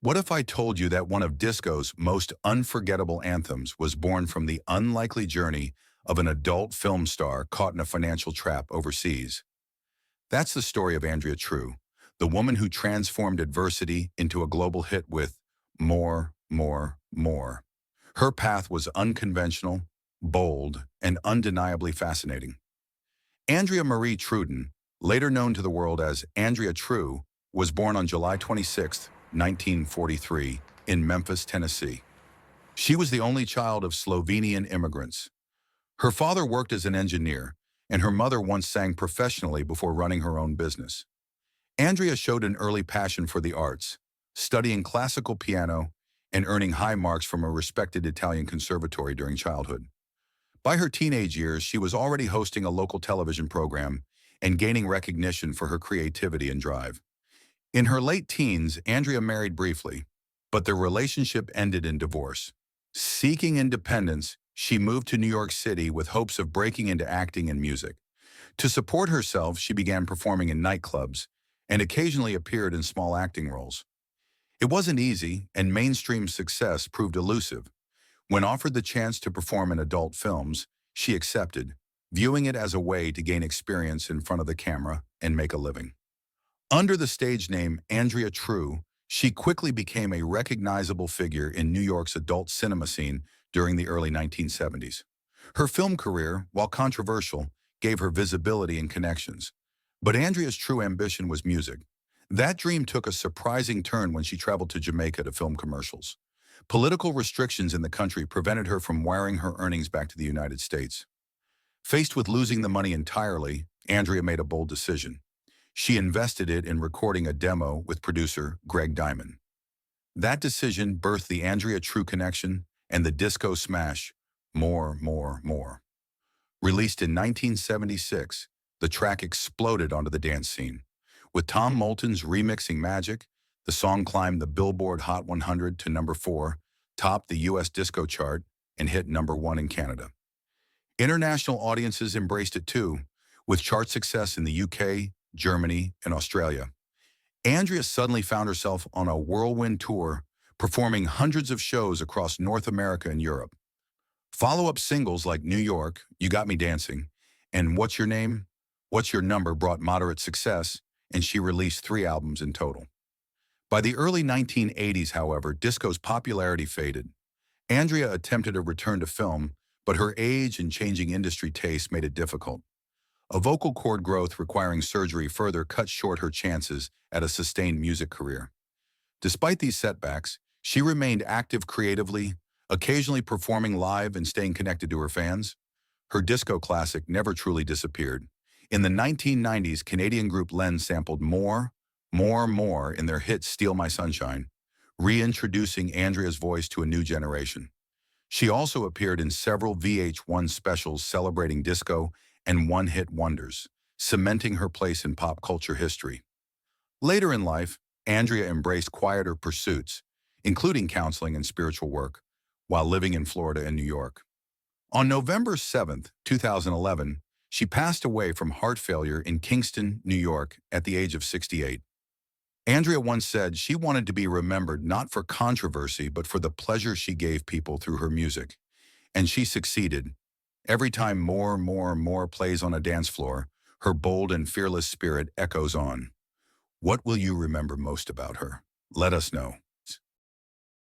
What if I told you that one of disco's most unforgettable anthems was born from the unlikely journey of an adult film star caught in a financial trap overseas? That's the story of Andrea True, the woman who transformed adversity into a global hit with More, More, More. Her path was unconventional, bold, and undeniably fascinating. Andrea Marie Truden, later known to the world as Andrea True, was born on July 26, 1943, in Memphis, Tennessee. She was the only child of Slovenian immigrants. Her father worked as an engineer, and her mother once sang professionally before running her own business. Andrea showed an early passion for the arts, studying classical piano and earning high marks from a respected Italian conservatory during childhood. By her teenage years, she was already hosting a local television program and gaining recognition for her creativity and drive. In her late teens, Andrea married briefly, but their relationship ended in divorce. Seeking independence, she moved to New York City with hopes of breaking into acting and music. To support herself, she began performing in nightclubs and occasionally appeared in small acting roles. It wasn't easy, and mainstream success proved elusive. When offered the chance to perform in adult films, she accepted, viewing it as a way to gain experience in front of the camera and make a living. Under the stage name Andrea True, she quickly became a recognizable figure in New York's adult cinema scene during the early 1970s. Her film career, while controversial, gave her visibility and connections. But Andrea's true ambition was music. That dream took a surprising turn when she traveled to Jamaica to film commercials. Political restrictions in the country prevented her from wiring her earnings back to the United States. Faced with losing the money entirely, Andrea made a bold decision. She invested it in recording a demo with producer Greg Diamond. That decision birthed the Andrea True connection and the disco smash, More, More, More. Released in 1976, the track exploded onto the dance scene. With Tom Moulton's remixing Magic, the song climbed the Billboard Hot 100 to number 4, topped the U.S. disco chart, and hit number 1 in Canada. International audiences embraced it too, with chart success in the UK, Germany, and Australia. Andrea suddenly found herself on a whirlwind tour, performing hundreds of shows across North America and Europe. Follow-up singles like New York, You Got Me Dancing, and What's Your Name? What's Your Number brought moderate success, and she released 3 albums in total. By the early 1980s, however, disco's popularity faded. Andrea attempted a return to film, but her age and changing industry tastes made it difficult. A vocal cord growth requiring surgery further cut short her chances at a sustained music career. Despite these setbacks, she remained active creatively, occasionally performing live and staying connected to her fans. Her disco classic never truly disappeared. In the 1990s, Canadian group Len sampled More, More, More in their hit Steal My Sunshine, reintroducing Andrea's voice to a new generation. She also appeared in several VH1 specials celebrating disco and one-hit wonders, cementing her place in pop culture history. Later in life, Andrea embraced quieter pursuits, including counseling and spiritual work, while living in Florida and New York. On November 7, 2011, she passed away from heart failure in Kingston, New York, at the age of 68. Andrea once said she wanted to be remembered not for controversy, but for the pleasure she gave people through her music. And she succeeded. Every time More, More, More plays on a dance floor, her bold and fearless spirit echoes on. What will you remember most about her? Let us know.